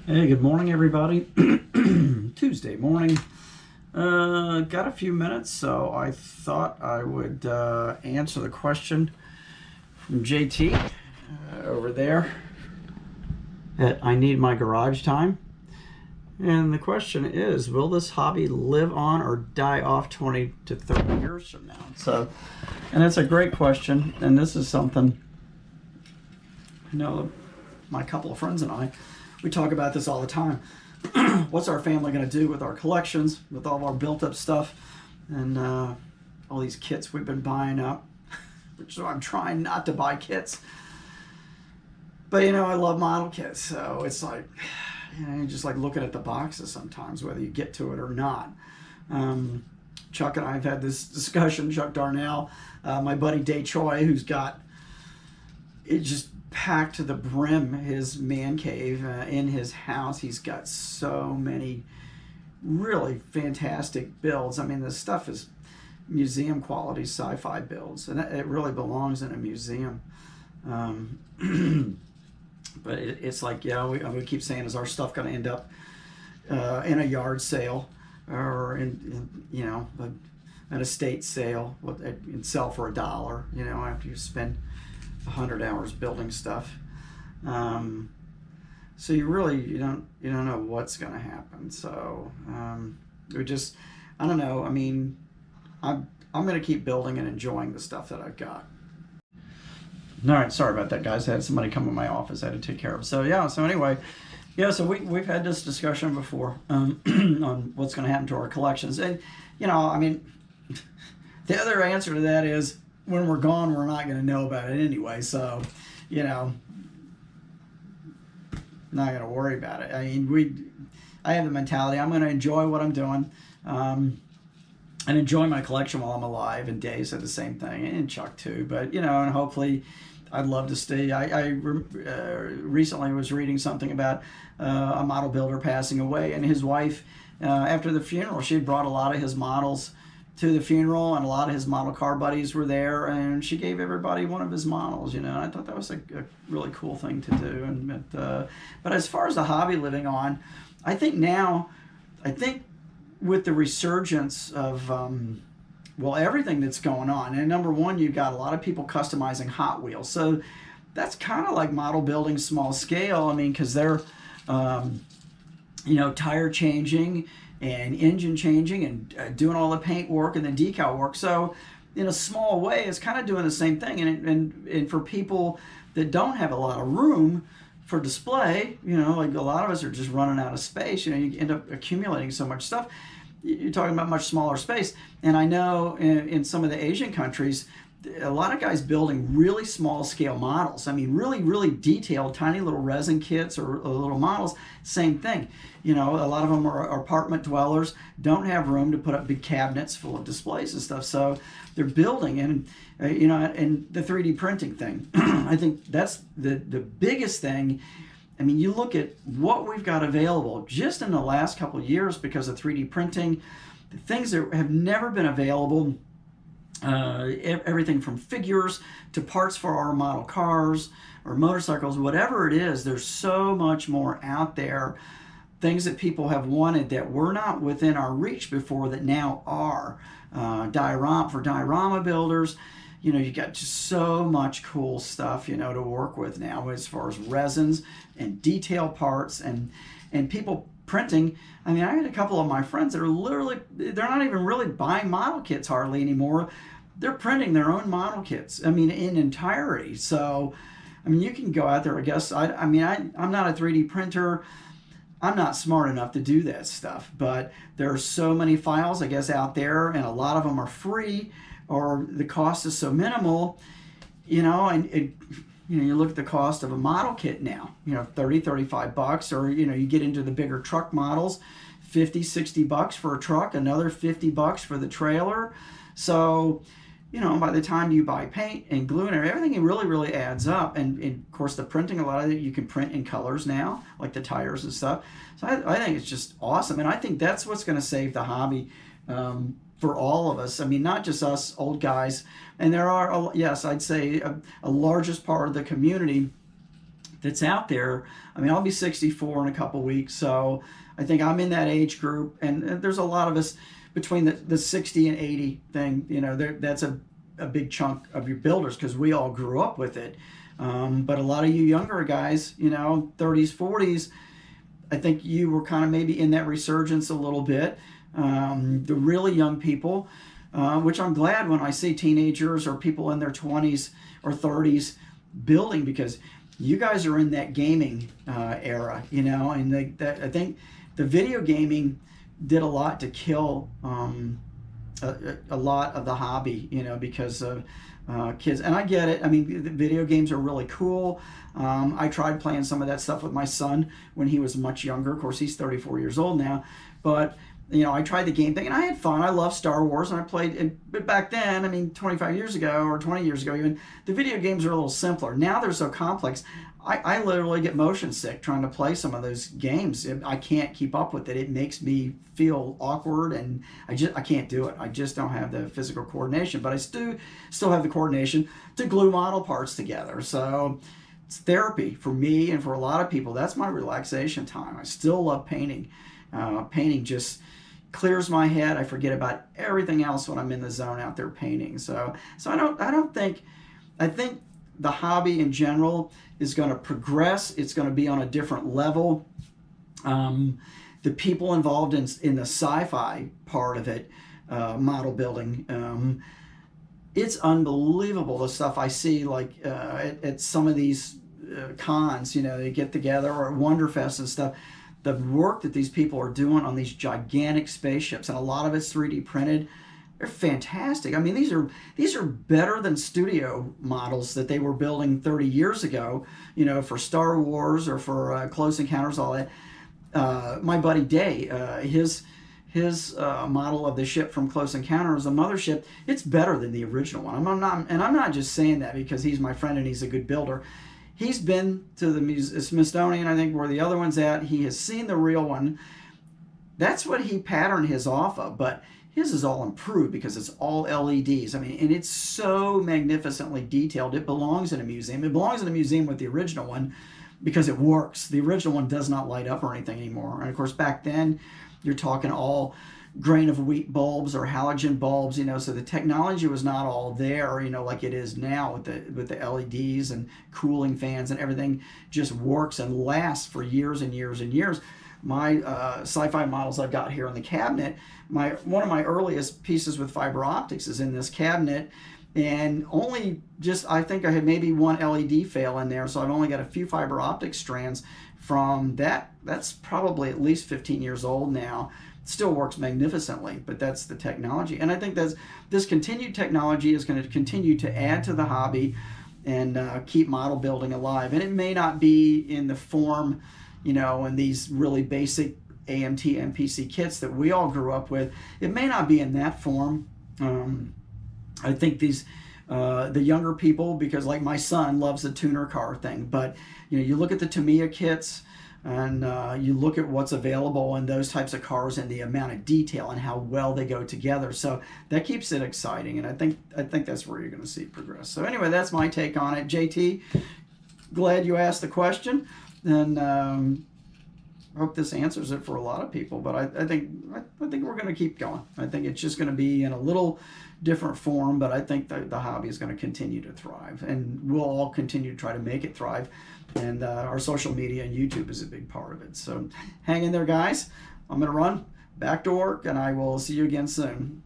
Hey, good morning, everybody. Tuesday morning. Got a few minutes, so I thought I would answer the question from JT over there that I need my garage time. And the question is, will this hobby live on or die off 20 to 30 years from now? And that's a great question. And this is something, my couple of friends and I, we talk about this all the time. What's our family going to do with our collections, with all of our built up stuff, and all these kits we've been buying up? So I'm trying not to buy kits. But I love model kits, so it's like, you're just like looking at the boxes sometimes, whether you get to it or not. Chuck and I have had this discussion, Chuck Darnell, my buddy Day Choi, who's got it just packed to the brim, his man cave in his house. He's got so many really fantastic builds. I mean, this stuff is museum quality sci-fi builds, and it really belongs in a museum. But it's like, we keep saying, is our stuff going to end up in a yard sale or in an estate sale and sell for $1, after you spend 100 hours building stuff. So you don't know what's going to happen. So I don't know. I mean, I'm going to keep building and enjoying the stuff that I've got. All right, sorry about that, guys. I had somebody come in my office I had to take care of. So anyway, so we've had this discussion before on what's going to happen to our collections. And I mean, the other answer to that is, when we're gone, we're not going to know about it anyway. So, not going to worry about it. I mean, I have the mentality, I'm going to enjoy what I'm doing, and enjoy my collection while I'm alive. And Dave said the same thing, and Chuck too. But and hopefully, I'd love to stay. I recently was reading something about a model builder passing away, and his wife, after the funeral, she had brought a lot of his models to the funeral, and a lot of his model car buddies were there, and she gave everybody one of his models. And I thought that was a really cool thing to do. But as far as the hobby living on, I think with the resurgence of everything that's going on, and number one, you've got a lot of people customizing Hot Wheels, so that's kind of like model building small scale. I mean, because they're tire changing and engine changing and doing all the paint work and the decal work. So in a small way, it's kind of doing the same thing. And for people that don't have a lot of room for display, like a lot of us are just running out of space, you end up accumulating so much stuff. You're talking about much smaller space. And I know in some of the Asian countries, a lot of guys building really small scale models. I mean, really, really detailed, tiny little resin kits or little models. Same thing. A lot of them are apartment dwellers, don't have room to put up big cabinets full of displays and stuff. So they're building, and and the 3D printing thing. I think that's the biggest thing. I mean, you look at what we've got available just in the last couple of years because of 3D printing, the things that have never been available. Everything from figures to parts for our model cars or motorcycles, whatever it is, there's so much more out there. Things that people have wanted that were not within our reach before that now are. Diorama builders, you got just so much cool stuff, to work with now as far as resins and detail parts and people printing. I mean, I had a couple of my friends that are they're not even really buying model kits hardly anymore. They're printing their own model kits, I mean, in entirety. So, I mean, you can go out there, I guess. I'm not a 3D printer. I'm not smart enough to do that stuff. But there are so many files, I guess, out there, and a lot of them are free, or the cost is so minimal, and you look at the cost of a model kit now, $30-35, or you get into the bigger truck models, $50-60 for a truck, another $50 for the trailer. So by the time you buy paint and glue and everything, really, really adds up. And of course, the printing, a lot of it you can print in colors now, like the tires and stuff. So I think it's just awesome, and I think that's what's going to save the hobby for all of us. I mean, not just us old guys. And there are, yes, I'd say a largest part of the community that's out there. I mean, I'll be 64 in a couple weeks, so I think I'm in that age group, and there's a lot of us between the 60 and 80 thing. You know, that's a big chunk of your builders because we all grew up with it. But a lot of you younger guys, you know, 30s, 40s, I think you were kind of maybe in that resurgence a little bit. The really young people, which I'm glad when I see teenagers or people in their 20s or 30s building, because you guys are in that gaming era, you know, and I think the video gaming did a lot to kill a lot of the hobby, you know, because of kids. And I get it. I mean, the video games are really cool. I tried playing some of that stuff with my son when he was much younger. Of course, he's 34 years old now. But, you know, I tried the game thing, and I had fun. I love Star Wars, and I played. But back then, I mean, 25 years ago or 20 years ago even, the video games are a little simpler. Now they're so complex. I literally get motion sick trying to play some of those games. I can't keep up with it. It makes me feel awkward, and I can't do it. I just don't have the physical coordination. But I still have the coordination to glue model parts together. So it's therapy for me and for a lot of people. That's my relaxation time. I still love painting. Painting just clears my head. I forget about everything else when I'm in the zone out there painting. So I think the hobby in general is going to progress. It's going to be on a different level. The people involved in the sci-fi part of it, model building, it's unbelievable the stuff I see, like at some of these cons, you know, they get together, or Wonderfest and stuff. The work that these people are doing on these gigantic spaceships, and a lot of it's 3D printed, they're fantastic. I mean, these are better than studio models that they were building 30 years ago, you know, for Star Wars or for Close Encounters, all that. My buddy Day, his model of the ship from Close Encounters, the mothership, it's better than the original one. I'm not just saying that because he's my friend and he's a good builder. He's been to the Smithsonian, I think, where the other one's at. He has seen the real one. That's what he patterned his off of, but his is all improved because it's all LEDs. I mean, and it's so magnificently detailed. It belongs in a museum. It belongs in a museum with the original one because it works. The original one does not light up or anything anymore. And of course, back then, you're talking all grain of wheat bulbs or halogen bulbs, you know, so the technology was not all there, you know, like it is now with the LEDs and cooling fans, and everything just works and lasts for years and years and years. My sci-fi models I've got here in the cabinet, one of my earliest pieces with fiber optics is in this cabinet, and only just, I think I had maybe one LED fail in there, so I've only got a few fiber optic strands from that. That's probably at least 15 years old now. Still works magnificently, but that's the technology. And I think this continued technology is going to continue to add to the hobby and keep model building alive. And it may not be in the form, you know, in these really basic AMT MPC kits that we all grew up with. It may not be in that form. I think the younger people, because like my son loves the tuner car thing, but you know, you look at the Tamiya kits, and you look at what's available in those types of cars and the amount of detail and how well they go together. So that keeps it exciting, and I think that's where you're going to see it progress. So anyway, that's my take on it. JT, glad you asked the question, and hope this answers it for a lot of people. But I think we're going to keep going. I think it's just going to be in a little different form, but I think the hobby is going to continue to thrive, and we'll all continue to try to make it thrive. And our social media and YouTube is a big part of it. So hang in there, guys. I'm going to run back to work, and I will see you again soon.